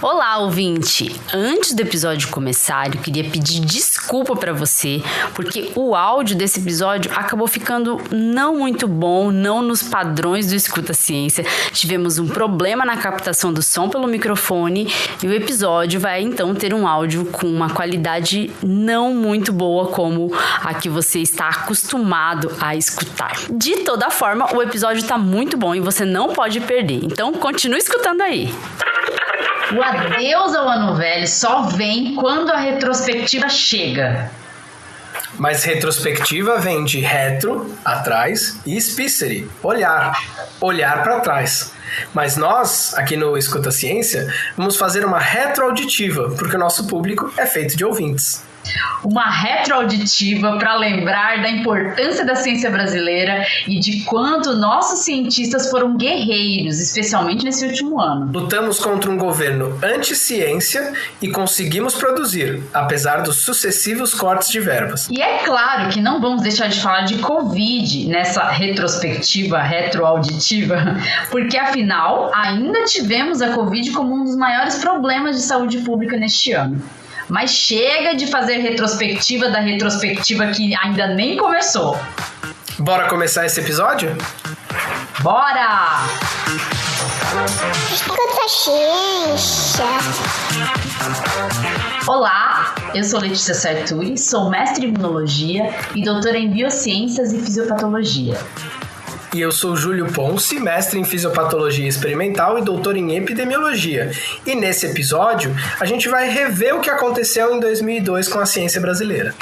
Olá, ouvinte! Antes do episódio começar, eu queria pedir desculpa para você, porque o áudio desse episódio acabou ficando não muito bom, não nos padrões do Escuta Ciência. Tivemos um problema na captação do som pelo microfone e o episódio vai então ter um áudio com uma qualidade não muito boa como a que você está acostumado a escutar. De toda forma, o episódio está muito bom e você não pode perder, então continue escutando aí. O adeus ao ano velho só vem quando a retrospectiva chega. Mas retrospectiva vem de retro, atrás, e spicere, olhar para trás. Mas nós, aqui no Escuta Ciência, vamos fazer uma retroauditiva, porque o nosso público é feito de ouvintes. Uma retroauditiva para lembrar da importância da ciência brasileira e de quanto nossos cientistas foram guerreiros, especialmente nesse último ano. Lutamos contra um governo anti-ciência e conseguimos produzir, apesar dos sucessivos cortes de verbas. E é claro que não vamos deixar de falar de Covid nessa retrospectiva, retroauditiva, porque afinal ainda tivemos a Covid como um dos maiores problemas de saúde pública neste ano. Mas chega de fazer retrospectiva da retrospectiva que ainda nem começou. Bora começar esse episódio? Bora! Escuta Ciência. Olá, eu sou Letícia Sarturi, sou mestre em imunologia e doutora em biociências e fisiopatologia. E eu sou Júlio Ponce, mestre em fisiopatologia experimental e doutor em epidemiologia. E nesse episódio, a gente vai rever o que aconteceu em 2002 com a ciência brasileira.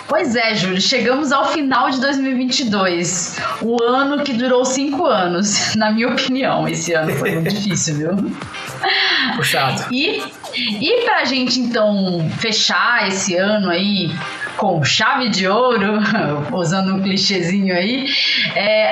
Pois é, Júlio, chegamos ao final de 2022, o ano que durou 5 anos, na minha opinião. Esse ano foi muito difícil, viu? Puxado. E pra gente, então, fechar esse ano aí com chave de ouro, usando um clichêzinho aí,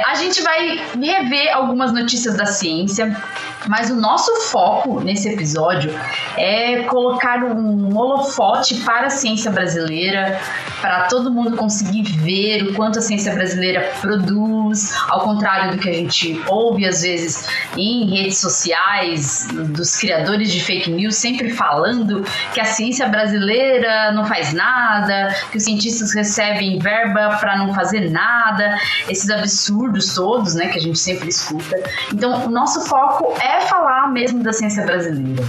a gente vai rever algumas notícias da ciência, mas o nosso foco nesse episódio é colocar um holofote para a ciência brasileira, para todo mundo conseguir ver o quanto a ciência brasileira produz, ao contrário do que a gente ouve às vezes em redes sociais, dos criadores de fake news, sempre falando que a ciência brasileira não faz nada, que os cientistas recebem verba para não fazer nada, esses absurdos todos, né, que a gente sempre escuta. Então, o nosso foco é falar mesmo da ciência brasileira.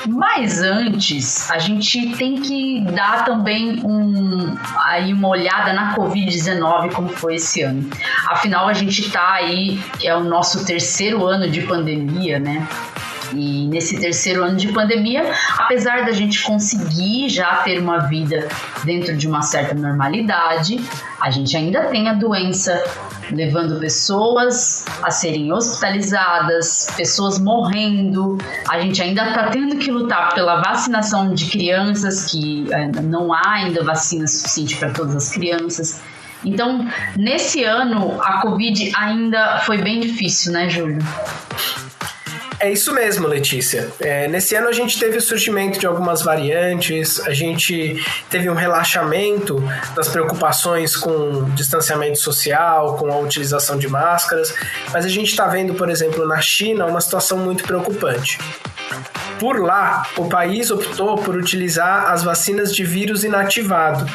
Mas antes, a gente tem que dar também uma olhada na Covid-19, como foi esse ano. Afinal, a gente está aí, é o nosso 3º ano de pandemia, né? E nesse 3º ano de pandemia, apesar da gente conseguir já ter uma vida dentro de uma certa normalidade, a gente ainda tem a doença levando pessoas a serem hospitalizadas, pessoas morrendo. A gente ainda está tendo que lutar pela vacinação de crianças, que não há ainda vacina suficiente para todas as crianças. Então, nesse ano, a Covid ainda foi bem difícil, né, Júlio? É isso mesmo, Letícia. Nesse ano a gente teve o surgimento de algumas variantes, a gente teve um relaxamento das preocupações com distanciamento social, com a utilização de máscaras, mas a gente está vendo, por exemplo, na China, uma situação muito preocupante. Por lá, o país optou por utilizar as vacinas de vírus inativado,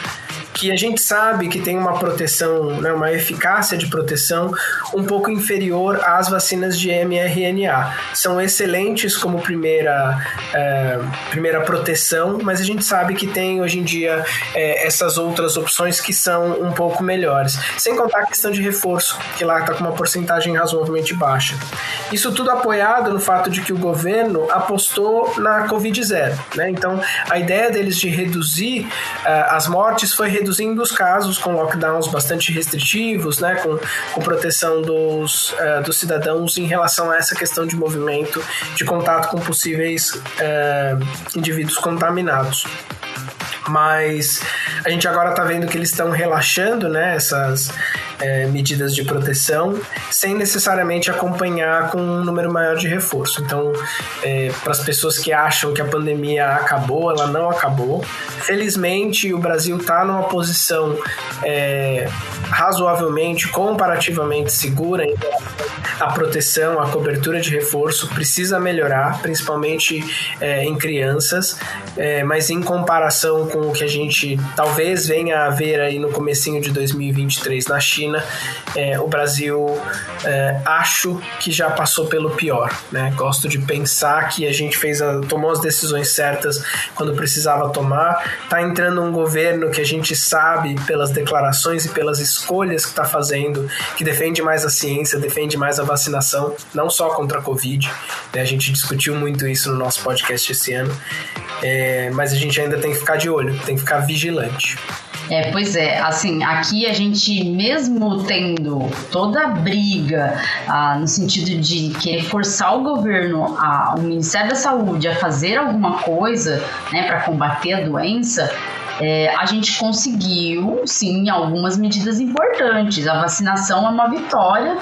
que a gente sabe que tem uma proteção, né, uma eficácia de proteção um pouco inferior às vacinas de mRNA. São excelentes como primeira proteção, mas a gente sabe que tem hoje em dia essas outras opções que são um pouco melhores. Sem contar a questão de reforço, que lá está com uma porcentagem razoavelmente baixa. Isso tudo apoiado no fato de que o governo apostou na Covid-0, né? Então, a ideia deles de reduzir as mortes foi reduzindo os casos com lockdowns bastante restritivos, né, com proteção dos cidadãos em relação a essa questão de movimento, de contato com possíveis indivíduos contaminados. Mas a gente agora está vendo que eles estão relaxando, né, medidas de proteção, sem necessariamente acompanhar com um número maior de reforço. Então, para as pessoas que acham que a pandemia acabou, ela não acabou. Felizmente, o Brasil está numa posição razoavelmente, comparativamente segura em a proteção, a cobertura de reforço precisa melhorar, principalmente em crianças, mas em comparação com o que a gente talvez venha a ver aí no comecinho de 2023 na China, o Brasil acho que já passou pelo pior, né? Gosto de pensar que a gente tomou as decisões certas quando precisava tomar. Está entrando um governo que a gente sabe pelas declarações e pelas escolhas que está fazendo, que defende mais a ciência, defende mais a vacinação, não só contra a Covid, né? A gente discutiu muito isso no nosso podcast esse ano, mas a gente ainda tem que ficar de olho, tem que ficar vigilante. Pois é, assim, aqui a gente, mesmo tendo toda a briga no sentido de querer forçar o governo, o Ministério da Saúde a fazer alguma coisa, né, para combater a doença, a gente conseguiu, sim, algumas medidas importantes. A vacinação é uma vitória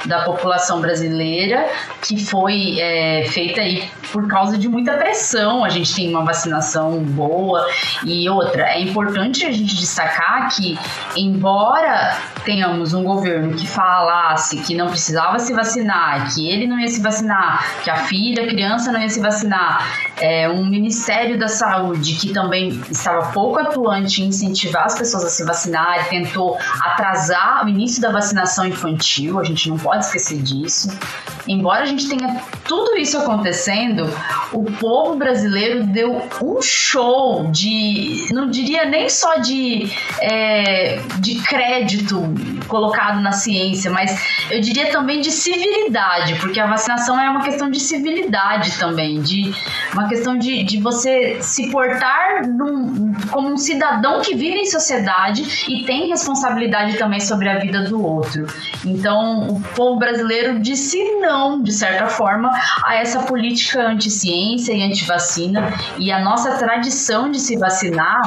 da população brasileira, que foi feita aí por causa de muita pressão. A gente tem uma vacinação boa. E outra, é importante a gente destacar que, embora tenhamos um governo que falasse que não precisava se vacinar, que ele não ia se vacinar, que a criança não ia se vacinar, um Ministério da Saúde que também estava pouco atuante em incentivar as pessoas a se vacinar, tentou atrasar o início da vacinação infantil, a gente não pode esquecer disso. Embora a gente tenha tudo isso acontecendo, o povo brasileiro deu um show de, não diria nem só de crédito colocado na ciência, mas eu diria também de civilidade, porque a vacinação é uma questão de civilidade também, uma questão de você se portar como um cidadão que vive em sociedade e tem responsabilidade também sobre a vida do outro. Então, o povo brasileiro disse não, de certa forma, a essa política anti-ciência e anti-vacina, e a nossa tradição de se vacinar,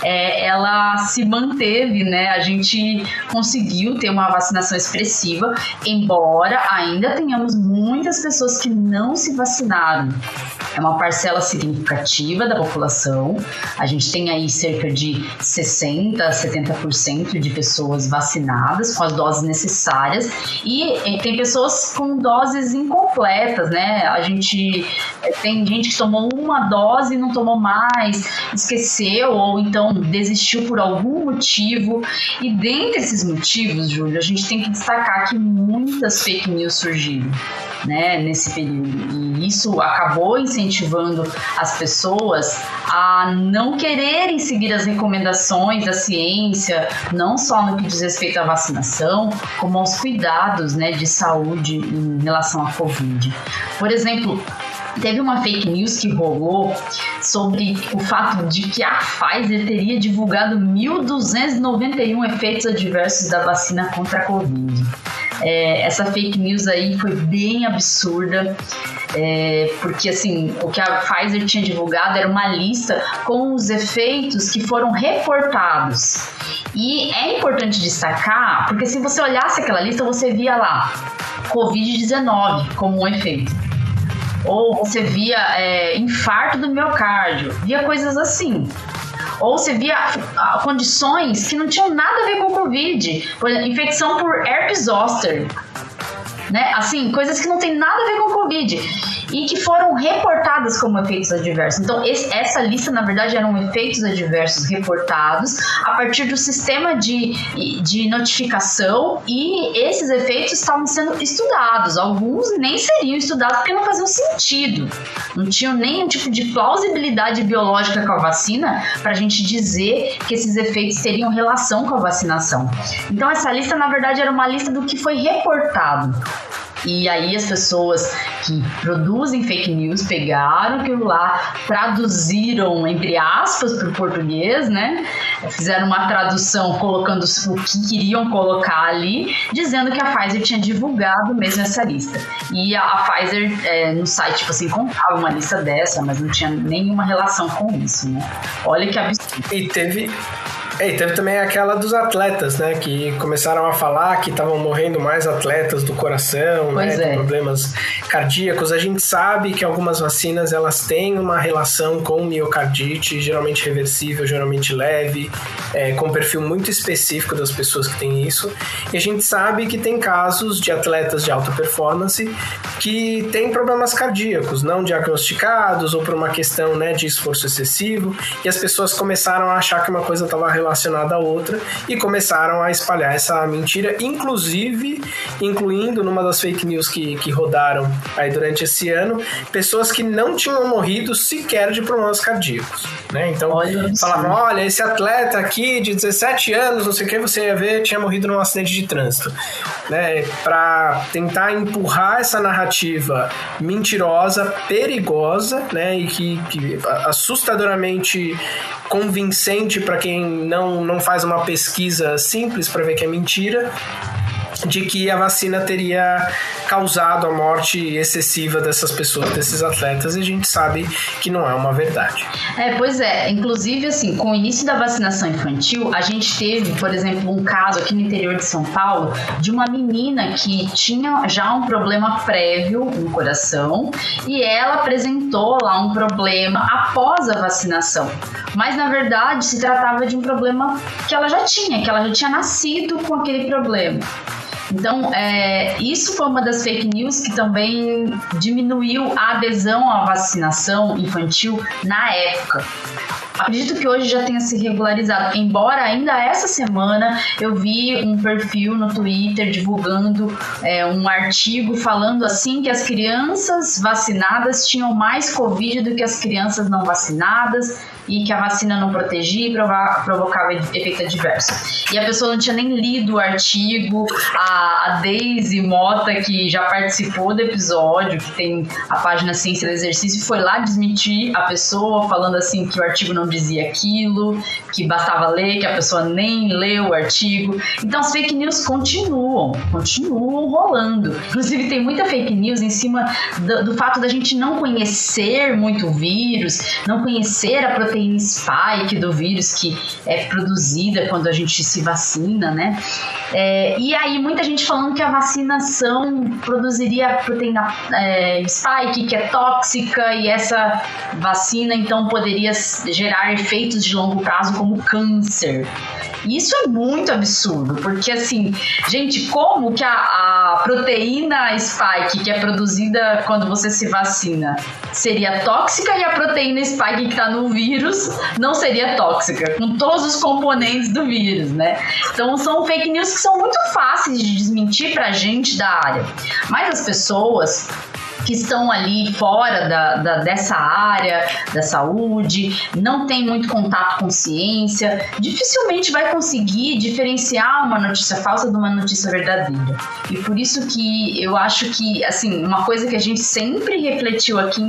ela se manteve, né? A gente conseguiu ter uma vacinação expressiva, embora ainda tenhamos muitas pessoas que não se vacinaram. É uma parcela significativa da população. A gente tem aí cerca de 60% a 70% de pessoas vacinadas com as doses necessárias, e tem pessoas com doses incompletas, né? A gente tem gente que tomou uma dose e não tomou mais, esqueceu ou então desistiu por algum motivo. E dentre esses motivos, Júlio, a gente tem que destacar que muitas fake news surgiram, né, nesse período, e isso acabou incentivando as pessoas a não quererem seguir as recomendações da ciência, não só no que diz respeito à vacinação, como aos cuidados, né, de saúde em relação à Covid. Por exemplo, teve uma fake news que rolou sobre o fato de que a Pfizer teria divulgado 1.291 efeitos adversos da vacina contra a Covid. Essa fake news aí foi bem absurda, porque assim, o que a Pfizer tinha divulgado era uma lista com os efeitos que foram reportados. E é importante destacar, porque se você olhasse aquela lista, você via lá Covid-19 como um efeito. Ou você via infarto do miocárdio, via coisas assim. Ou você via condições que não tinham nada a ver com Covid, por exemplo, infecção por herpes zoster, né? Assim, coisas que não tem nada a ver com Covid e que foram reportadas como efeitos adversos. Então, essa lista, na verdade, eram efeitos adversos reportados a partir do sistema de notificação, e esses efeitos estavam sendo estudados. Alguns nem seriam estudados porque não faziam sentido. Não tinham nenhum tipo de plausibilidade biológica com a vacina para a gente dizer que esses efeitos teriam relação com a vacinação. Então, essa lista, na verdade, era uma lista do que foi reportado. E aí as pessoas que produzem fake news pegaram aquilo lá, traduziram, entre aspas, para o português, né? Fizeram uma tradução colocando o que queriam colocar ali, dizendo que a Pfizer tinha divulgado mesmo essa lista. E a Pfizer, no site, tipo assim, contava uma lista dessa, mas não tinha nenhuma relação com isso, né? Olha que absurdo. E E teve também aquela dos atletas, né? Que começaram a falar que estavam morrendo mais atletas do coração, pois né? Com problemas cardíacos. A gente sabe que algumas vacinas, elas têm uma relação com miocardite, geralmente reversível, geralmente leve, com um perfil muito específico das pessoas que têm isso. E a gente sabe que tem casos de atletas de alta performance que têm problemas cardíacos, não diagnosticados ou por uma questão, né, de esforço excessivo, e as pessoas começaram a achar que uma coisa estava relacionada à outra e começaram a espalhar essa mentira, incluindo numa das fake news que rodaram aí durante esse ano, pessoas que não tinham morrido sequer de problemas cardíacos, né? Então, falavam, olha, esse atleta aqui de 17 anos, não sei o que, você ia ver, tinha morrido num acidente de trânsito, né? Para tentar empurrar essa narrativa mentirosa, perigosa, né? E que assustadoramente convincente para quem não faz uma pesquisa simples para ver que é mentira, de que a vacina teria causado a morte excessiva dessas pessoas, desses atletas, e a gente sabe que não é uma verdade. Pois é. Inclusive, assim, com o início da vacinação infantil, a gente teve, por exemplo, um caso aqui no interior de São Paulo de uma menina que tinha já um problema prévio no coração e ela apresentou lá um problema após a vacinação. Mas, na verdade, se tratava de um problema que ela já tinha nascido com aquele problema. Então, isso foi uma das fake news que também diminuiu a adesão à vacinação infantil na época. Acredito que hoje já tenha se regularizado, embora ainda essa semana eu vi um perfil no Twitter divulgando um artigo falando assim que as crianças vacinadas tinham mais Covid do que as crianças não vacinadas e que a vacina não protegia e provocava efeito adverso. E a pessoa não tinha nem lido o artigo. A Daisy Mota, que já participou do episódio, que tem a página Ciência do Exercício, foi lá desmentir a pessoa, falando assim que o artigo não dizia aquilo, que bastava ler, que a pessoa nem leu o artigo. Então as fake news continuam rolando. Inclusive tem muita fake news em cima do fato da gente não conhecer muito o vírus, não conhecer a proteína spike do vírus que é produzida quando a gente se vacina, né? E aí muita gente falando que a vacinação produziria a proteína spike, que é tóxica, e essa vacina então poderia gerar efeitos de longo prazo como câncer. Isso é muito absurdo, porque assim, gente, como que a proteína spike que é produzida quando você se vacina seria tóxica e a proteína spike que está no vírus não seria tóxica, com todos os componentes do vírus, né? Então são fake news que são muito fáceis de desmentir pra gente da área, mas as pessoas que estão ali fora dessa área da saúde, não tem muito contato com ciência, dificilmente vai conseguir diferenciar uma notícia falsa de uma notícia verdadeira. E por isso que eu acho que, assim, uma coisa que a gente sempre refletiu aqui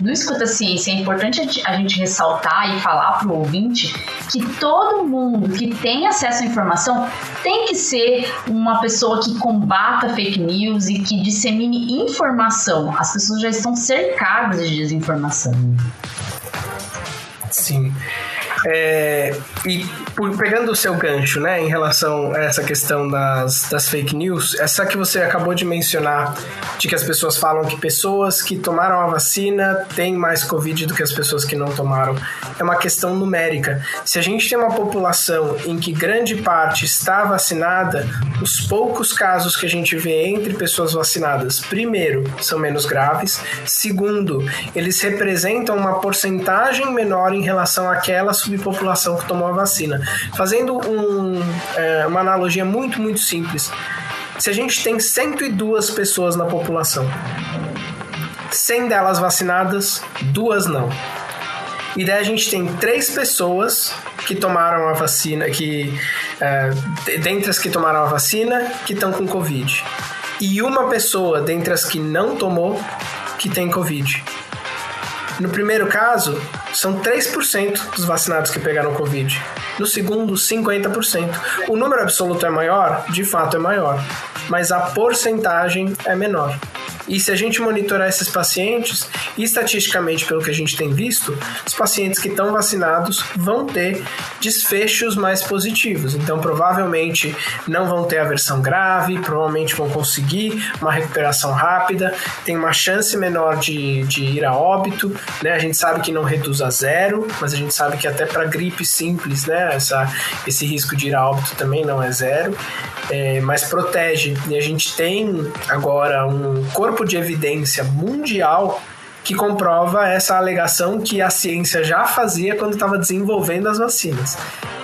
no Escuta Ciência, é importante a gente ressaltar e falar para o ouvinte que todo mundo que tem acesso à informação tem que ser uma pessoa que combata fake news e que dissemine informação. As pessoas já estão cercadas de desinformação. Sim. E pegando o seu gancho, né, em relação a essa questão das fake news, essa que você acabou de mencionar, de que as pessoas falam que pessoas que tomaram a vacina têm mais Covid do que as pessoas que não tomaram, é uma questão numérica. Se a gente tem uma população em que grande parte está vacinada, os poucos casos que a gente vê entre pessoas vacinadas, primeiro, são menos graves, segundo, eles representam uma porcentagem menor em relação àquela subpopulação que tomou a vacina. Fazendo uma analogia muito, muito simples, se a gente tem 102 pessoas na população, 100 delas vacinadas, 2 não. E daí a gente tem 3 pessoas que tomaram a vacina, dentre as que tomaram a vacina, que estão com Covid. E uma pessoa dentre as que não tomou, que tem Covid. No primeiro caso, são 3% dos vacinados que pegaram Covid. No segundo, 50%. O número absoluto é maior? De fato é maior. Mas a porcentagem é menor. E se a gente monitorar esses pacientes, estatisticamente, pelo que a gente tem visto, os pacientes que estão vacinados vão ter desfechos mais positivos. Então, provavelmente não vão ter aversão grave, provavelmente vão conseguir uma recuperação rápida, tem uma chance menor de ir a óbito, né? A gente sabe que não reduz a zero, mas a gente sabe que até para gripe simples, né? Esse risco de ir a óbito também não é zero, mas protege. E a gente tem agora um corpo de evidência mundial que comprova essa alegação que a ciência já fazia quando estava desenvolvendo as vacinas.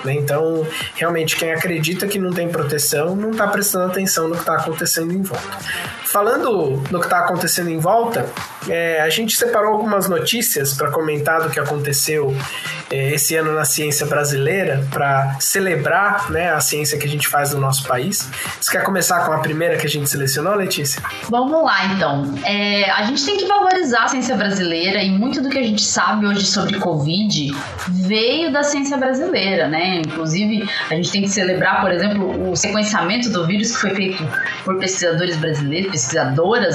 Então, realmente, quem acredita que não tem proteção não está prestando atenção no que está acontecendo em volta. Falando no que está acontecendo em volta, a gente separou algumas notícias para comentar do que aconteceu esse ano na ciência brasileira, para celebrar, né, a ciência que a gente faz no nosso país. Você quer começar com a primeira que a gente selecionou, Letícia? Vamos lá, então. A gente tem que valorizar a ciência brasileira, e muito do que a gente sabe hoje sobre Covid veio da ciência brasileira, né? Inclusive, a gente tem que celebrar, por exemplo, o sequenciamento do vírus que foi feito por pesquisadoras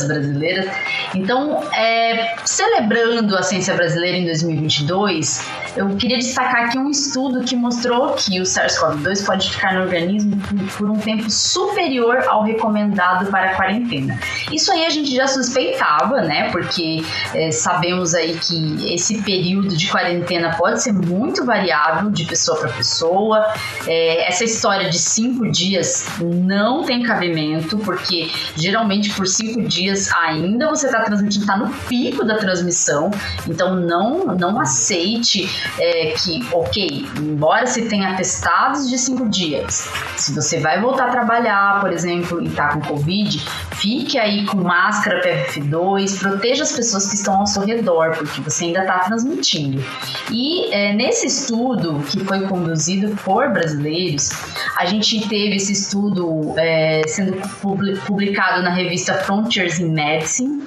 brasileiras. Então, celebrando a ciência brasileira em 2022, eu queria destacar aqui um estudo que mostrou que o SARS-CoV-2 pode ficar no organismo por um tempo superior ao recomendado para a quarentena. Isso aí a gente já suspeitava, né? Porque sabemos aí que esse período de quarentena pode ser muito variável de pessoa para pessoa. Essa história de 5 dias não tem cabimento, porque geralmente por 5 dias ainda você está transmitindo, está no pico da transmissão. Então não aceite que, ok, embora se tenha atestados de 5 dias, se você vai voltar a trabalhar, por exemplo, e está com Covid, fique aí com máscara PFF2, proteja as pessoas que estão ao seu redor, porque você ainda está transmitindo. E nesse estudo que foi conduzido por brasileiros, a gente teve esse estudo sendo publicado na revista Frontiers in Medicine,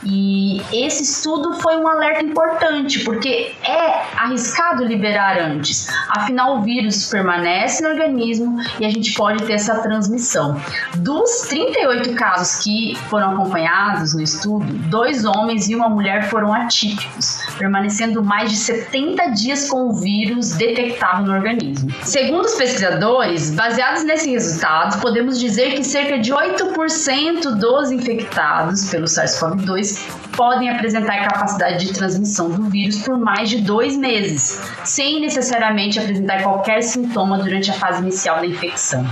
e esse estudo foi um alerta importante, porque é arriscado liberar antes. Afinal, o vírus permanece no organismo e a gente pode ter essa transmissão. Dos 38 casos que foram acompanhados no estudo, 2 homens e uma mulher foram atípicos, permanecendo mais de 70 dias com o vírus detectável no organismo. Segundo os pesquisadores, baseados nesse resultado, podemos dizer que cerca de 8% dos infectados pelo SARS-CoV-2 podem apresentar capacidade de transmissão do vírus por mais de 2 meses, sem necessariamente apresentar qualquer sintoma durante a fase inicial da infecção.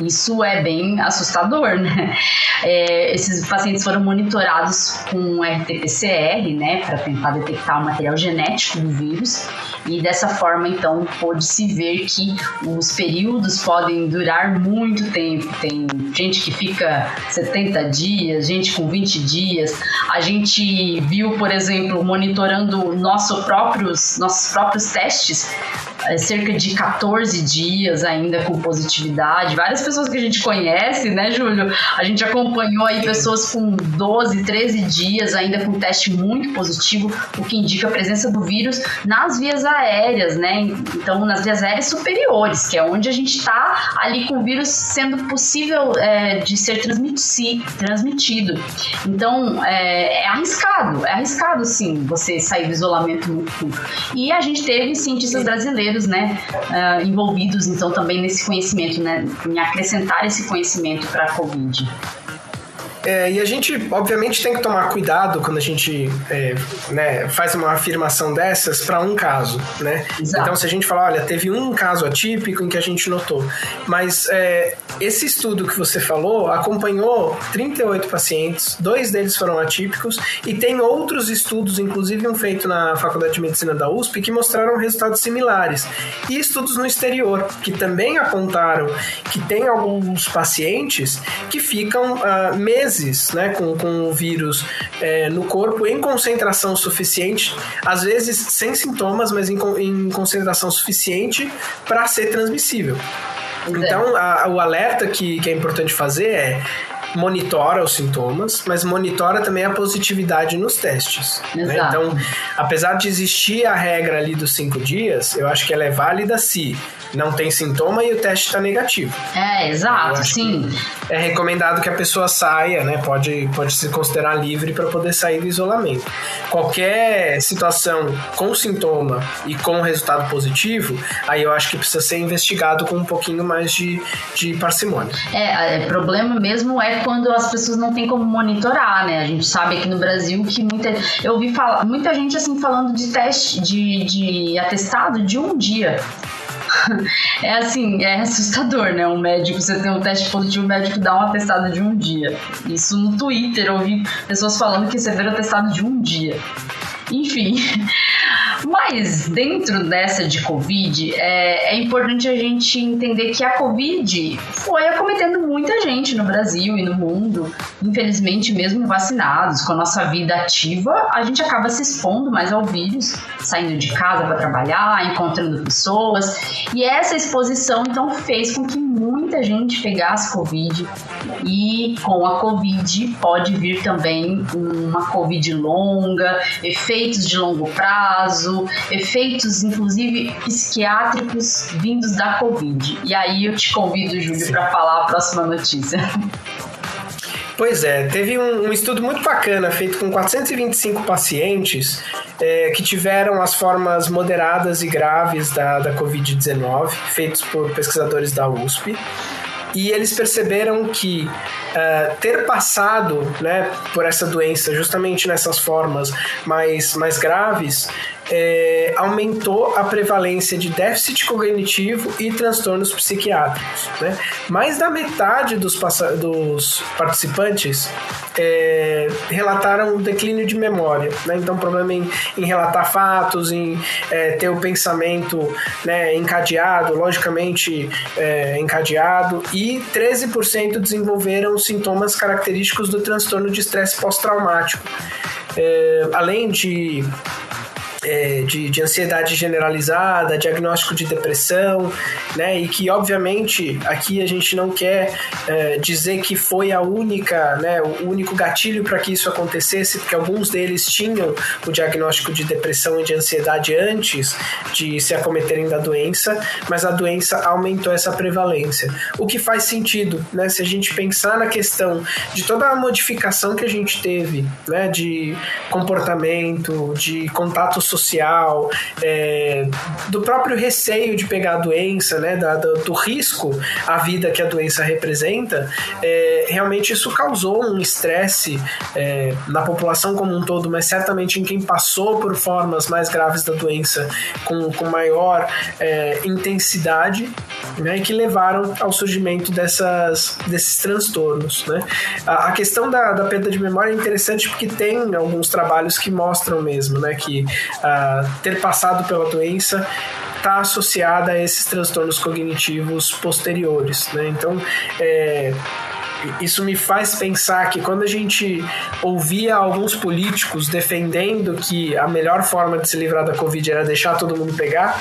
Isso é bem assustador, né? Esses pacientes foram monitorados com RT-PCR, né, para tentar detectar o material genético do vírus, e dessa forma, então, pôde-se ver que os períodos podem durar muito tempo. Tem gente que fica 70 dias, gente com 20 dias. A gente viu, por exemplo, monitorando nossos próprios testes, cerca de 14 dias ainda com positividade. Várias pessoas que a gente conhece, né, Júlio? A gente acompanhou aí pessoas com 12, 13 dias ainda com teste muito positivo, o que indica a presença do vírus nas vias aéreas, né? Então, nas vias aéreas superiores, que é onde a gente está ali com o vírus sendo possível de ser transmitido. Então, é arriscado sim, você sair do isolamento muito curto. E a gente teve cientistas brasileiros, né, envolvidos então também nesse conhecimento, né, em acrescentar esse conhecimento para a Covid. E a gente, obviamente, tem que tomar cuidado quando a gente faz uma afirmação dessas para um caso, né? Exato. Então, se a gente falar, olha, teve um caso atípico em que a gente notou, mas esse estudo que você falou acompanhou 38 pacientes, 2 deles foram atípicos, e tem outros estudos, inclusive um feito na Faculdade de Medicina da USP, que mostraram resultados similares, e estudos no exterior, que também apontaram que tem alguns pacientes que ficam meses, né, com o vírus no corpo em concentração suficiente, às vezes sem sintomas, mas em concentração suficiente para ser transmissível. Então, o alerta que é importante fazer monitora os sintomas, mas monitora também a positividade nos testes. Né? Então, apesar de existir a regra ali dos 5 dias, eu acho que ela é válida se não tem sintoma e o teste está negativo. Exato, sim. É recomendado que a pessoa saia, né? Pode se considerar livre para poder sair do isolamento. Qualquer situação com sintoma e com resultado positivo, aí eu acho que precisa ser investigado com um pouquinho mais de parcimônia. O problema mesmo é quando as pessoas não têm como monitorar, né? A gente sabe aqui no Brasil que eu ouvi falar, muita gente assim falando de teste, de atestado de 1 dia. É assustador, né? Um médico, você tem um teste positivo, o médico dá um atestado de 1 dia. Isso no Twitter, eu ouvi pessoas falando que receberam atestado de 1 dia. Enfim. Mas dentro dessa de Covid, é importante a gente entender que a Covid foi acometendo muita gente no Brasil e no mundo. Infelizmente, mesmo vacinados, com a nossa vida ativa, a gente acaba se expondo mais ao vírus, saindo de casa para trabalhar, encontrando pessoas. E essa exposição, então, fez com que muita gente pegasse Covid. E com a Covid pode vir também uma Covid longa, efeitos de longo prazo, efeitos, inclusive, psiquiátricos vindos da Covid. E aí eu te convido, Júlio, para falar a próxima notícia. Pois é, teve um estudo muito bacana feito com 425 pacientes que tiveram as formas moderadas e graves da Covid-19, feitos por pesquisadores da USP. E eles perceberam que ter passado, né, por essa doença justamente nessas formas mais graves aumentou a prevalência de déficit cognitivo e transtornos psiquiátricos. Né? Mais da metade dos participantes relataram um declínio de memória. Né? Então, problema em relatar fatos, em ter o pensamento, né, encadeado, logicamente encadeado, e 13% desenvolveram sintomas característicos do transtorno de estresse pós-traumático. Além de ansiedade generalizada, diagnóstico de depressão, né? E que, obviamente, aqui a gente não quer dizer que foi o único gatilho para que isso acontecesse, porque alguns deles tinham o diagnóstico de depressão e de ansiedade antes de se acometerem da doença, mas a doença aumentou essa prevalência. O que faz sentido, né? Se a gente pensar na questão de toda a modificação que a gente teve, né? De comportamento, de contato social, do próprio receio de pegar a doença, né, do risco à vida que a doença representa, realmente isso causou um estresse na população como um todo, mas certamente em quem passou por formas mais graves da doença com maior intensidade, né, e que levaram ao surgimento desses transtornos. Né? A questão da perda de memória é interessante porque tem alguns trabalhos que mostram mesmo, né, que ter passado pela doença está associada a esses transtornos cognitivos posteriores, né? Então, isso me faz pensar que quando a gente ouvia alguns políticos defendendo que a melhor forma de se livrar da Covid era deixar todo mundo pegar,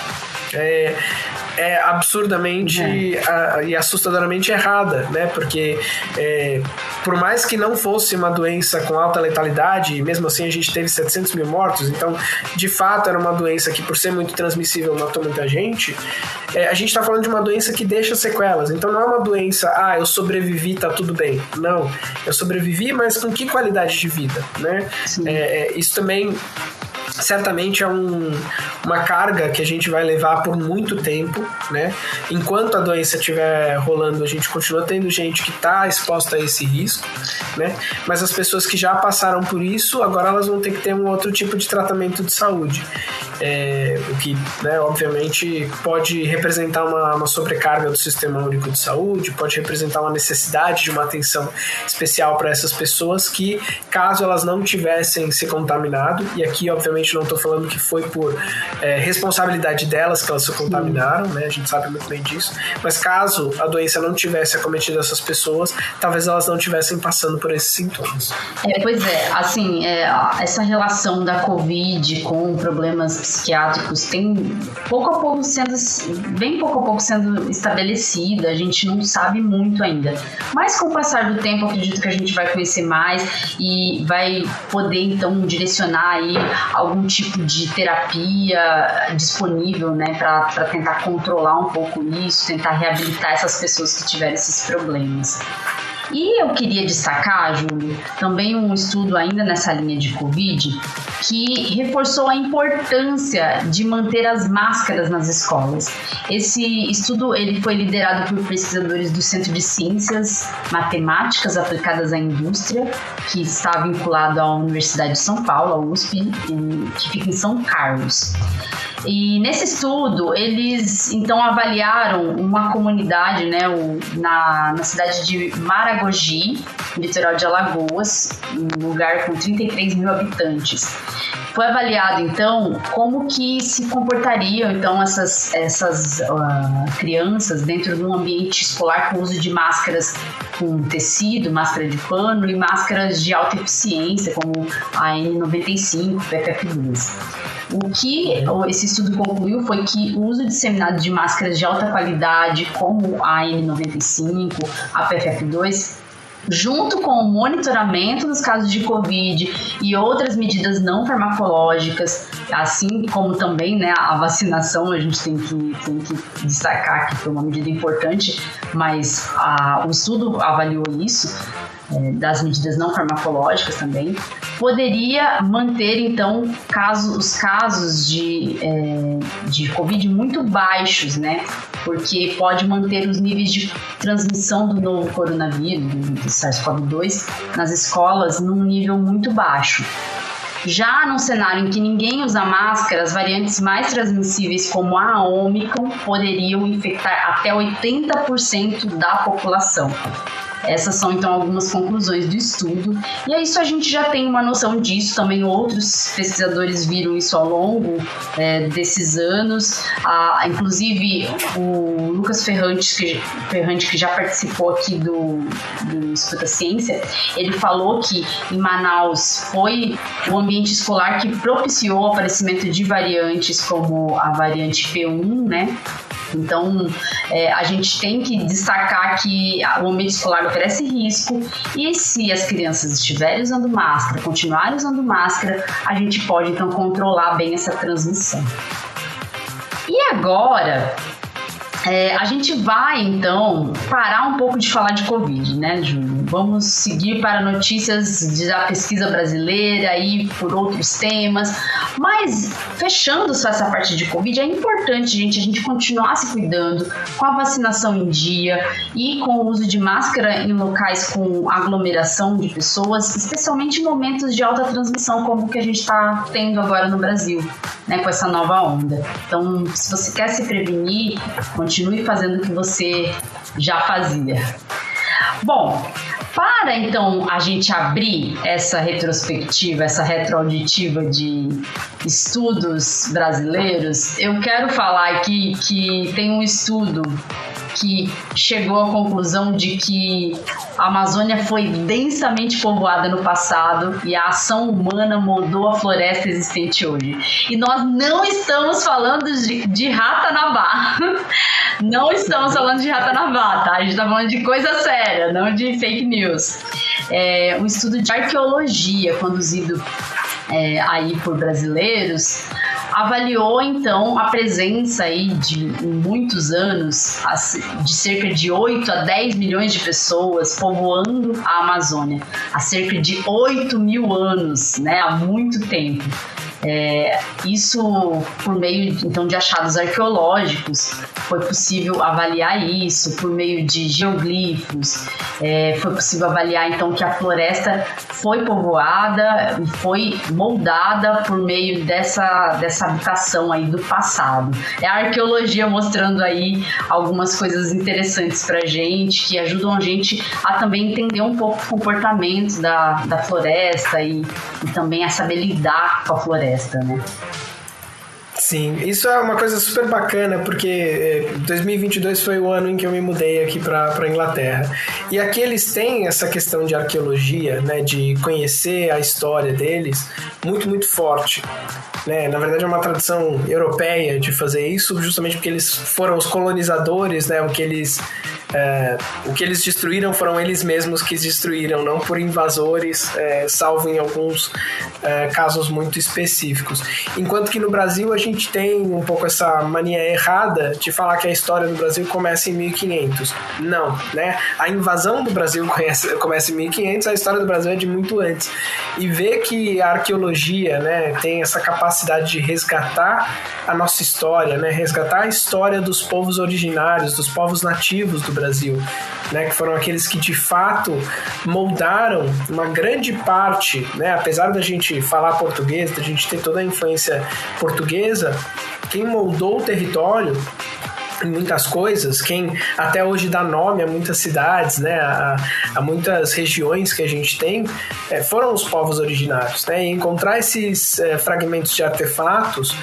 é absurdamente e assustadoramente errada, né? Porque por mais que não fosse uma doença com alta letalidade, e mesmo assim a gente teve 700 mil mortos, então de fato era uma doença que, por ser muito transmissível, matou muita gente. A gente está falando de uma doença que deixa sequelas, então não é uma doença, eu sobrevivi, tá tudo bem. Não, eu sobrevivi, mas com que qualidade de vida, né? Isso também certamente é uma carga que a gente vai levar por muito tempo, né? Enquanto a doença estiver rolando, a gente continua tendo gente que está exposta a esse risco, né? Mas as pessoas que já passaram por isso, agora elas vão ter que ter um outro tipo de tratamento de saúde. O que, né, obviamente, pode representar uma sobrecarga do Sistema Único de Saúde, pode representar uma necessidade de uma atenção especial para essas pessoas que, caso elas não tivessem se contaminado, e aqui, obviamente, não estou falando que foi por responsabilidade delas que elas se contaminaram, né? A gente sabe muito bem disso, mas caso a doença não tivesse acometido essas pessoas, talvez elas não estivessem passando por esses sintomas. Pois é, assim, essa relação da Covid com problemas psiquiátricos tem pouco a pouco sendo estabelecida, a gente não sabe muito ainda. Mas com o passar do tempo, acredito que a gente vai conhecer mais e vai poder então direcionar aí algum tipo de terapia disponível, né, para tentar controlar um pouco isso, tentar reabilitar essas pessoas que tiveram esses problemas. E eu queria destacar, Júlio, também um estudo ainda nessa linha de Covid que reforçou a importância de manter as máscaras nas escolas. Esse estudo ele foi liderado por pesquisadores do Centro de Ciências Matemáticas Aplicadas à Indústria, que está vinculado à Universidade de São Paulo, a USP, que fica em São Carlos. E nesse estudo, eles então avaliaram uma comunidade, né, na cidade de Maragogi, litoral de Alagoas, um lugar com 33 mil habitantes. Foi avaliado então como que se comportariam então essas crianças dentro de um ambiente escolar com uso de máscaras com tecido, máscara de pano e máscaras de alta eficiência como a N95, FFP2. O que esse estudo concluiu foi que o uso disseminado de máscaras de alta qualidade, como a N95, a FFP2, junto com o monitoramento dos casos de Covid e outras medidas não farmacológicas, assim como também, né, a vacinação, a gente tem que destacar que foi uma medida importante, mas o estudo avaliou isso, das medidas não farmacológicas também, poderia manter, então, os casos de Covid muito baixos, né? Porque pode manter os níveis de transmissão do novo coronavírus, do SARS-CoV-2, nas escolas num nível muito baixo. Já num cenário em que ninguém usa máscara, as variantes mais transmissíveis, como a Ômicron, poderiam infectar até 80% da população. Essas são, então, algumas conclusões do estudo. E é isso, a gente já tem uma noção disso. Também outros pesquisadores viram isso ao longo desses anos. Inclusive, o Lucas Ferrante, que já participou aqui do Escuta Ciência, ele falou que em Manaus foi o ambiente escolar que propiciou o aparecimento de variantes como a variante P1, né? Então, a gente tem que destacar que o ambiente escolar oferece risco e se as crianças estiverem usando máscara, continuarem usando máscara, a gente pode, então, controlar bem essa transmissão. E agora, a gente vai, então, parar um pouco de falar de Covid, né, Júlio? Vamos seguir para notícias da pesquisa brasileira e por outros temas. Mas, fechando só essa parte de Covid, é importante, gente, a gente continuar se cuidando com a vacinação em dia e com o uso de máscara em locais com aglomeração de pessoas, especialmente em momentos de alta transmissão, como o que a gente está tendo agora no Brasil, né, com essa nova onda. Então, se você quer se prevenir, continue fazendo o que você já fazia. Bom, para então a gente abrir essa retrospectiva, essa retroauditiva de estudos brasileiros, eu quero falar aqui que tem um estudo que chegou à conclusão de que a Amazônia foi densamente povoada no passado e a ação humana moldou a floresta existente hoje. E nós não estamos falando de ratanabá. Não estamos falando de ratanabá, tá? A gente está falando de coisa séria, não de fake news. Um estudo de arqueologia conduzido aí por brasileiros avaliou então a presença aí de muitos anos, de cerca de 8 a 10 milhões de pessoas povoando a Amazônia, há cerca de 8 mil anos, né, há muito tempo. Isso por meio então de achados arqueológicos, foi possível avaliar isso por meio de geoglifos, foi possível avaliar então que a floresta foi povoada e foi moldada por meio dessa habitação aí do passado. É a arqueologia mostrando aí algumas coisas interessantes pra gente, que ajudam a gente a também entender um pouco o comportamento da floresta e também a saber lidar com a floresta, né? Sim, isso é uma coisa super bacana, porque 2022 foi o ano em que eu me mudei aqui para Inglaterra. E aqui eles têm essa questão de arqueologia, né, de conhecer a história deles, muito, muito forte. Né? Na verdade é uma tradição europeia de fazer isso, justamente porque eles foram os colonizadores, né? O que eles destruíram foram eles mesmos que destruíram, não por invasores, salvo em alguns casos muito específicos. Enquanto que no Brasil a gente tem um pouco essa mania errada de falar que a história do Brasil começa em 1500. Não, né? A invasão do Brasil começa em 1500, a história do Brasil é de muito antes. E ver que a arqueologia, né, tem essa capacidade de resgatar a nossa história, né, resgatar a história dos povos originários, dos povos nativos do Brasil, né, que foram aqueles que de fato moldaram uma grande parte, né, apesar da gente falar português, da gente ter toda a influência portuguesa, quem moldou o território em muitas coisas, quem até hoje dá nome a muitas cidades, né, a muitas regiões que a gente tem, foram os povos originários, né, e encontrar esses fragmentos de artefatos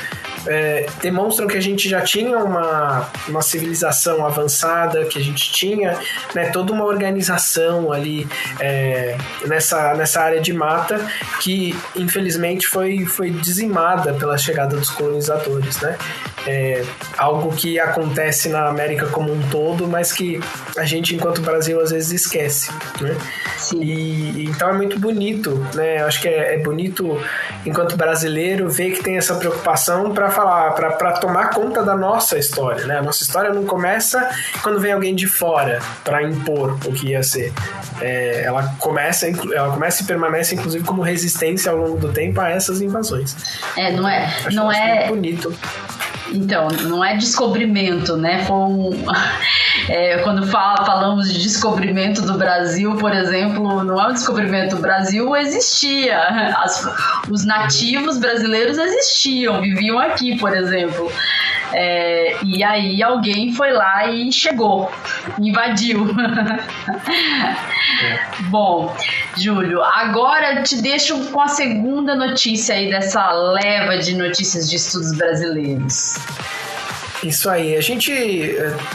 demonstram que a gente já tinha uma civilização avançada, que a gente tinha, né, toda uma organização ali nessa área de mata que infelizmente foi dizimada pela chegada dos colonizadores, né? Algo que acontece na América como um todo, mas que a gente, enquanto Brasil, às vezes esquece, né? E então é muito bonito, né? Eu acho que é bonito, enquanto brasileiro, ver que tem essa preocupação para falar, para tomar conta da nossa história, né? A nossa história não começa quando vem alguém de fora para impor o que ia ser. Ela começa e permanece, inclusive, como resistência ao longo do tempo a essas invasões. Não é muito bonito. Então, não é descobrimento, né? Quando falamos de descobrimento do Brasil, por exemplo, não é um descobrimento. O Brasil existia. Os nativos brasileiros existiam, viviam aqui, por exemplo. E aí alguém foi lá e chegou, invadiu. Bom, Júlio, agora te deixo com a segunda notícia aí dessa leva de notícias de estudos brasileiros. Isso aí, a gente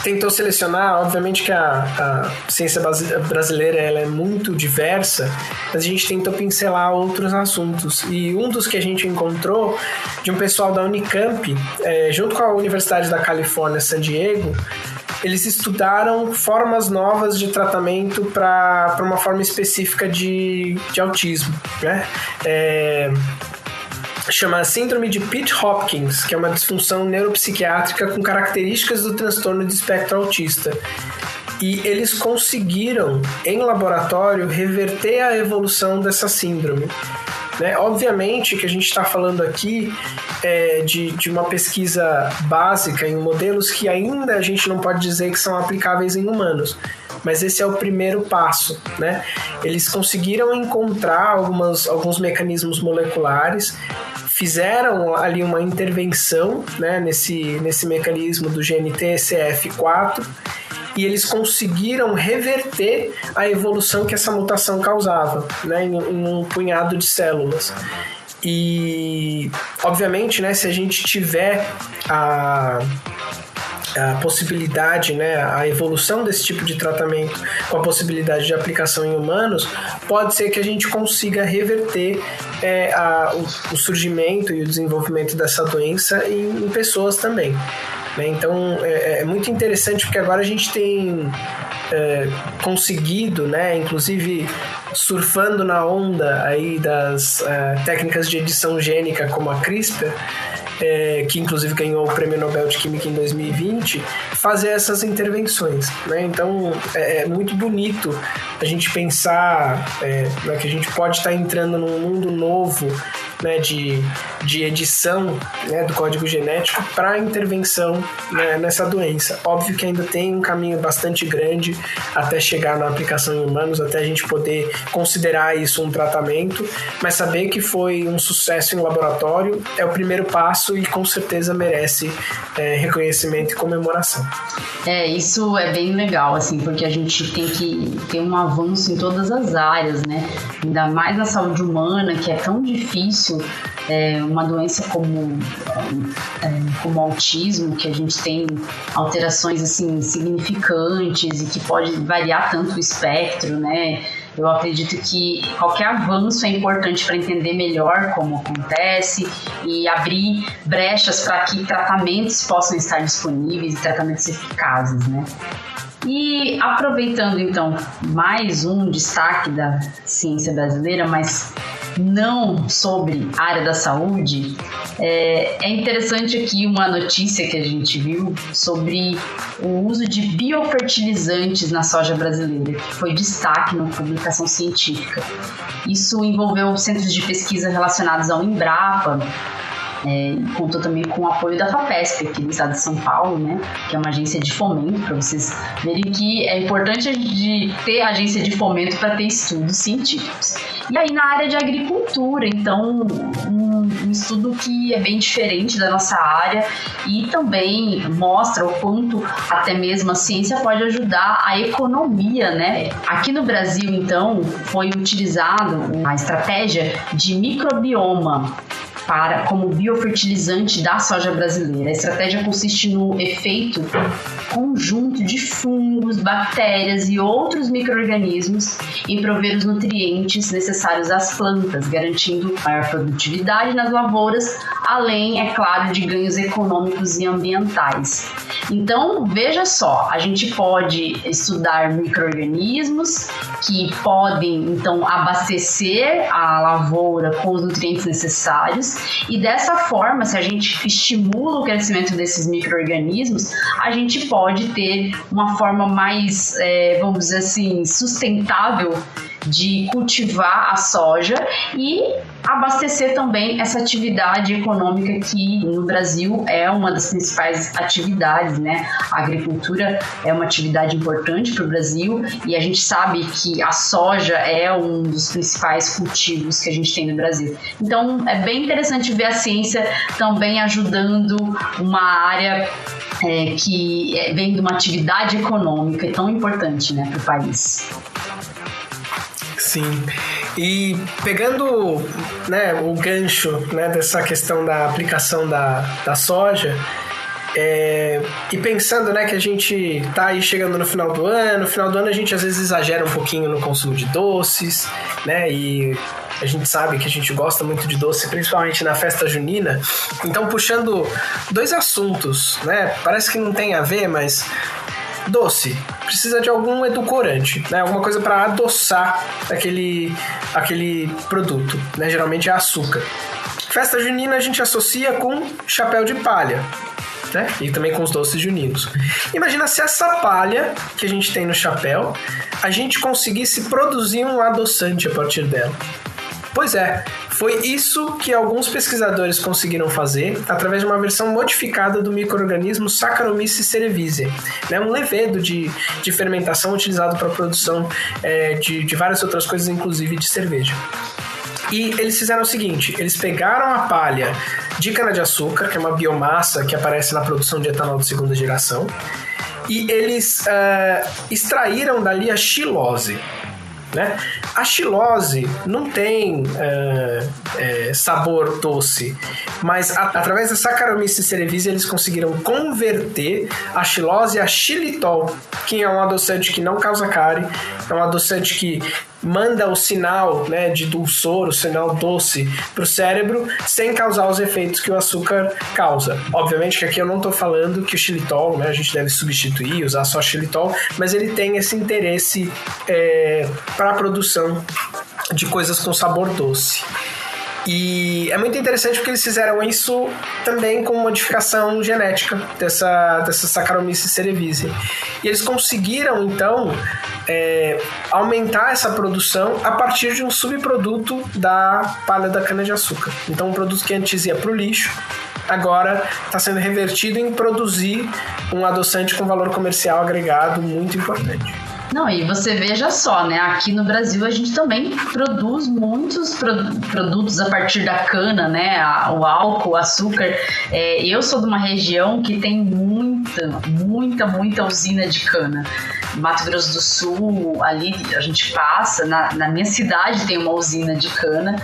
tentou selecionar, obviamente que a ciência brasileira ela é muito diversa, mas a gente tentou pincelar outros assuntos, e um dos que a gente encontrou de um pessoal da Unicamp, junto com a Universidade da Califórnia, San Diego, eles estudaram formas novas de tratamento para uma forma específica de autismo, né? Chama Síndrome de Pitt-Hopkins, que é uma disfunção neuropsiquiátrica com características do transtorno de espectro autista. E eles conseguiram, em laboratório, reverter a evolução dessa síndrome. Né? Obviamente que a gente está falando aqui de uma pesquisa básica em modelos que ainda a gente não pode dizer que são aplicáveis em humanos. Mas esse é o primeiro passo, né? Eles conseguiram encontrar alguns mecanismos moleculares, fizeram ali uma intervenção, né, nesse mecanismo do gene TCF4, e eles conseguiram reverter a evolução que essa mutação causava, né, em um punhado de células. E, obviamente, né, se a gente tiver a possibilidade, né, a evolução desse tipo de tratamento com a possibilidade de aplicação em humanos, pode ser que a gente consiga reverter o surgimento e o desenvolvimento dessa doença em pessoas também. Né? Então é muito interessante porque agora a gente tem conseguido, né, inclusive surfando na onda aí das técnicas de edição gênica como a CRISPR, que inclusive ganhou o Prêmio Nobel de Química em 2020, fazer essas intervenções. Né? Então é muito bonito a gente pensar que a gente pode estar entrando num mundo novo, né, de edição, né, do código genético para intervenção, né, nessa doença. Óbvio que ainda tem um caminho bastante grande até chegar na aplicação em humanos, até a gente poder considerar isso um tratamento, mas saber que foi um sucesso em laboratório é o primeiro passo e com certeza merece reconhecimento e comemoração. Isso é bem legal, assim, porque a gente tem que ter um avanço em todas as áreas, né? Ainda mais na saúde humana, que é tão difícil, isso, uma doença como autismo, que a gente tem alterações assim significantes e que pode variar tanto o espectro, né? Eu acredito que qualquer avanço é importante para entender melhor como acontece e abrir brechas para que tratamentos possam estar disponíveis e tratamentos eficazes, né? E aproveitando então mais um destaque da ciência brasileira, mas não sobre a área da saúde, é interessante aqui uma notícia que a gente viu sobre o uso de biofertilizantes na soja brasileira, que foi destaque numa publicação científica. Isso envolveu centros de pesquisa relacionados ao Embrapa, contou também com o apoio da FAPESP aqui do estado de São Paulo, né, que é uma agência de fomento, para vocês verem que é importante a gente ter agência de fomento para ter estudos científicos. E aí na área de agricultura, então um estudo que é bem diferente da nossa área e também mostra o quanto até mesmo a ciência pode ajudar a economia, né? Aqui no Brasil, então, foi utilizado a estratégia de microbioma como biofertilizante da soja brasileira. A estratégia consiste no efeito conjunto de fungos, bactérias e outros micro-organismos em prover os nutrientes necessários às plantas, garantindo maior produtividade nas lavouras, além, é claro, de ganhos econômicos e ambientais. Então, veja só, a gente pode estudar micro-organismos que podem, então, abastecer a lavoura com os nutrientes necessários e dessa forma, se a gente estimula o crescimento desses micro-organismos, a gente pode ter uma forma mais, vamos dizer assim, sustentável de cultivar a soja e abastecer também essa atividade econômica que no Brasil é uma das principais atividades, né? A agricultura é uma atividade importante para o Brasil e a gente sabe que a soja é um dos principais cultivos que a gente tem no Brasil. Então é bem interessante ver a ciência também ajudando uma área que vem de uma atividade econômica tão importante, né, para o país. Sim, e pegando, né, o gancho, né, dessa questão da aplicação da soja, e pensando, né, que a gente tá aí chegando no final do ano a gente às vezes exagera um pouquinho no consumo de doces, né, e a gente sabe que a gente gosta muito de doce, principalmente na festa junina. Então, puxando dois assuntos, né, parece que não tem a ver, mas doce precisa de algum edulcorante, né? Alguma coisa para adoçar aquele produto, né? Geralmente é açúcar. Festa junina a gente associa com chapéu de palha, né? E também com os doces juninos. Imagina se essa palha que a gente tem no chapéu, a gente conseguisse produzir um adoçante a partir dela. Pois é, foi isso que alguns pesquisadores conseguiram fazer através de uma versão modificada do micro-organismo Saccharomyces cerevisiae, né? Um levedo de fermentação utilizado para a produção de várias outras coisas, inclusive de cerveja. E eles fizeram o seguinte, eles pegaram a palha de cana-de-açúcar, que é uma biomassa que aparece na produção de etanol de segunda geração, e eles extraíram dali a xilose. Né? A xilose não tem sabor doce, mas através da Saccharomyces cerevisiae eles conseguiram converter a xilose a xilitol, que é um adoçante que não causa cárie, é um adoçante que manda o sinal, né, de dulçor, o sinal doce para o cérebro, sem causar os efeitos que o açúcar causa. Obviamente que aqui eu não estou falando que o xilitol, né, a gente deve substituir, usar só xilitol, mas ele tem esse interesse para a produção de coisas com sabor doce. E é muito interessante porque eles fizeram isso também com modificação genética dessa Saccharomyces cerevisiae. E eles conseguiram, então, aumentar essa produção a partir de um subproduto da palha da cana-de-açúcar. Então, um produto que antes ia para o lixo, agora está sendo revertido em produzir um adoçante com valor comercial agregado muito importante. Não, e você veja só, né? Aqui no Brasil a gente também produz muitos produtos a partir da cana, né? O álcool, o açúcar. Eu sou de uma região que tem muita usina de cana. Mato Grosso do Sul, ali a gente passa, na minha cidade tem uma usina de cana.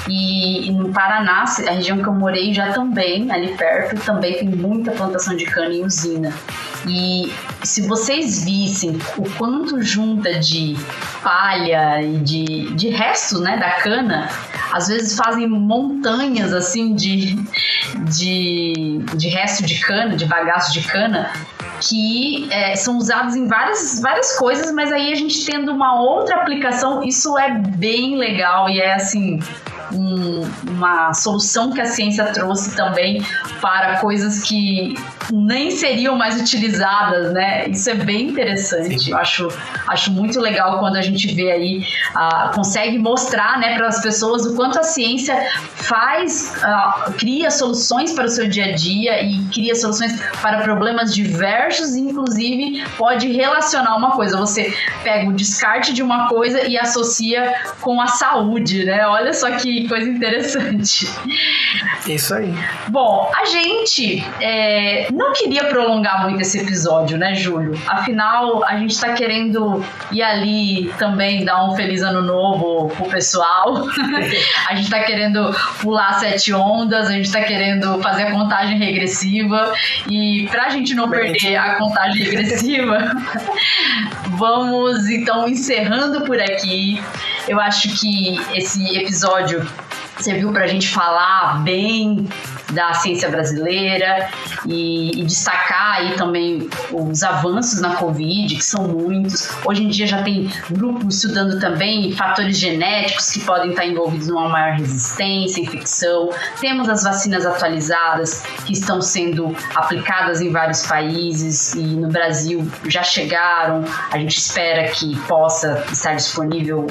E no Paraná, a região que eu morei já também, ali perto, também tem muita plantação de cana em usina. E se vocês vissem o quanto junta de palha e de resto, né, da cana, às vezes fazem montanhas assim de resto de cana, de bagaço de cana, que são usados em várias coisas, mas aí a gente tendo uma outra aplicação, isso é bem legal e é assim uma solução que a ciência trouxe também para coisas que nem seriam mais utilizadas, né? Isso é bem interessante. Eu acho muito legal quando a gente vê aí, consegue mostrar, né, para as pessoas o quanto a ciência cria soluções para o seu dia a dia e cria soluções para problemas diversos e inclusive pode relacionar uma coisa. Você pega o descarte de uma coisa e associa com a saúde, né? Olha só que coisa interessante. Isso aí. Bom, a gente não queria prolongar muito esse episódio, né, Júlio? Afinal, a gente tá querendo ir ali também dar um feliz ano novo pro pessoal. A gente tá querendo pular 7 ondas, a gente tá querendo fazer a contagem regressiva. E pra gente não perder a contagem regressiva, vamos então encerrando por aqui. Eu acho que esse episódio serviu para a gente falar bem da ciência brasileira e destacar aí também os avanços na Covid, que são muitos. Hoje em dia já tem grupos estudando também fatores genéticos que podem estar envolvidos numa maior resistência, infecção. Temos as vacinas atualizadas que estão sendo aplicadas em vários países e no Brasil já chegaram. A gente espera que possa estar disponível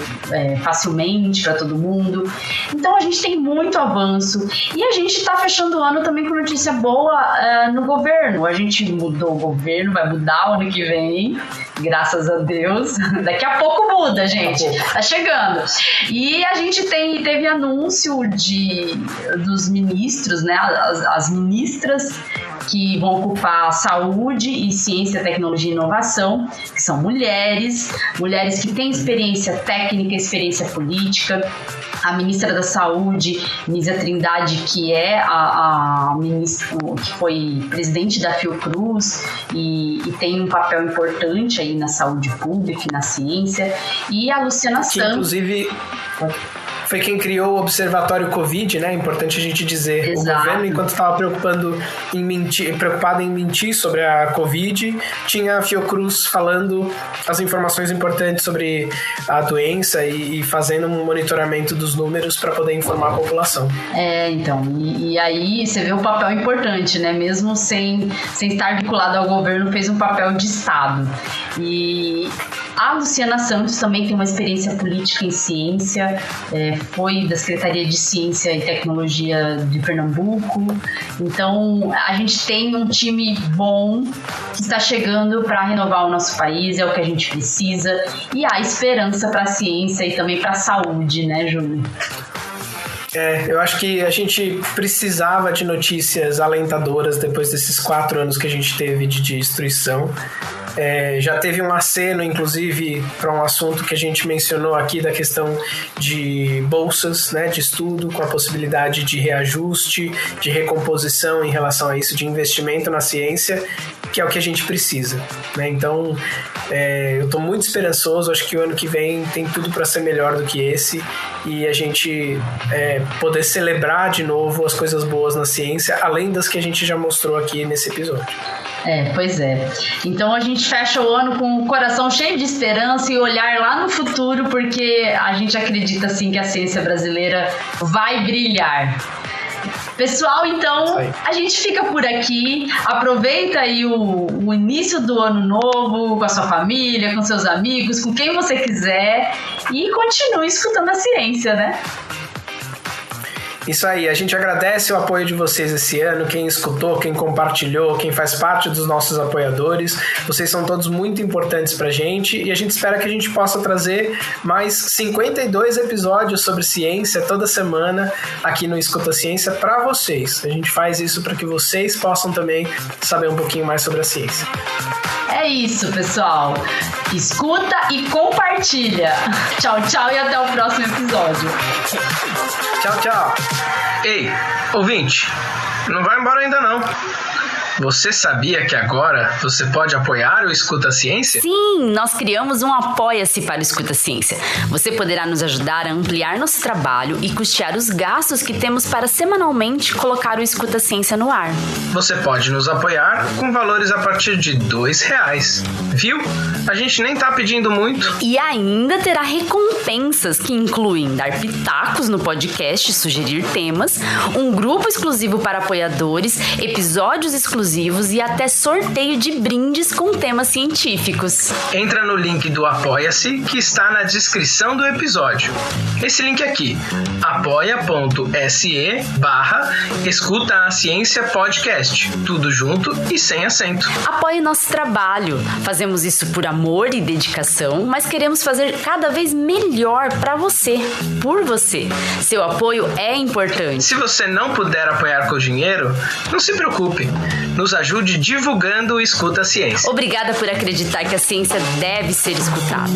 facilmente para todo mundo. Então a gente tem muito avanço e a gente está fechando o ano também com notícia boa no governo. A gente mudou o governo, vai mudar o ano que vem, graças a Deus. Daqui a pouco muda, gente. Tá chegando. E a gente teve anúncio dos ministros, né? As ministras que vão ocupar saúde e ciência, tecnologia e inovação, que são mulheres que têm experiência técnica, experiência política. A ministra da Saúde, Nízia Trindade, que é a ministra que foi presidente da Fiocruz e tem um papel importante aí na saúde pública e na ciência. E a Luciana Santos. Inclusive, foi quem criou o Observatório Covid, né? Importante a gente dizer. Exato. O governo, enquanto estava preocupado em mentir sobre a Covid, tinha a Fiocruz falando as informações importantes sobre a doença e fazendo um monitoramento dos números para poder informar a população. Então, e aí você vê o papel importante, né? Mesmo sem estar vinculado ao governo, fez um papel de Estado. E a Luciana Santos também tem uma experiência política em ciência, foi da Secretaria de Ciência e Tecnologia de Pernambuco. Então, a gente tem um time bom que está chegando para renovar o nosso país, é o que a gente precisa. E há esperança para a ciência e também para a saúde, né, Júlio? Eu acho que a gente precisava de notícias alentadoras depois desses 4 anos que a gente teve de destruição. Já teve um aceno, inclusive, para um assunto que a gente mencionou aqui da questão de bolsas, né, de estudo, com a possibilidade de reajuste, de recomposição em relação a isso, de investimento na ciência, que é o que a gente precisa, né? Então, eu estou muito esperançoso, acho que o ano que vem tem tudo para ser melhor do que esse e a gente poder celebrar de novo as coisas boas na ciência, além das que a gente já mostrou aqui nesse episódio. Pois é. Então a gente fecha o ano com o coração cheio de esperança e olhar lá no futuro, porque a gente acredita sim que a ciência brasileira vai brilhar. Pessoal, então a gente fica por aqui. Aproveita aí o início do ano novo com a sua família, com seus amigos, com quem você quiser e continue escutando a ciência, né? Isso aí, a gente agradece o apoio de vocês esse ano, quem escutou, quem compartilhou, quem faz parte dos nossos apoiadores. Vocês são todos muito importantes pra gente e a gente espera que a gente possa trazer mais 52 episódios sobre ciência toda semana aqui no Escuta Ciência pra vocês. A gente faz isso para que vocês possam também saber um pouquinho mais sobre a ciência. É isso, pessoal. Escuta e compartilha. Tchau, tchau e até o próximo episódio. Tchau, tchau. Ei, ouvinte, não vai embora ainda não. Você sabia que agora você pode apoiar o Escuta Ciência? Sim, nós criamos um Apoia-se para o Escuta Ciência. Você poderá nos ajudar a ampliar nosso trabalho e custear os gastos que temos para semanalmente colocar o Escuta Ciência no ar. Você pode nos apoiar com valores a partir de R$2. Viu? A gente nem tá pedindo muito. E ainda terá recompensas que incluem dar pitacos no podcast, sugerir temas, um grupo exclusivo para apoiadores, episódios exclusivos e até sorteio de brindes com temas científicos. Entra no link do Apoia-se que está na descrição do episódio. Esse link aqui, apoia.se/Escuta a Ciência Podcast. Tudo junto e sem acento. Apoie nosso trabalho. Fazemos isso por amor e dedicação, mas queremos fazer cada vez melhor para você, por você. Seu apoio é importante. Se você não puder apoiar com dinheiro, não se preocupe. Nos ajude divulgando o Escuta Ciência. Obrigada por acreditar que a ciência deve ser escutada.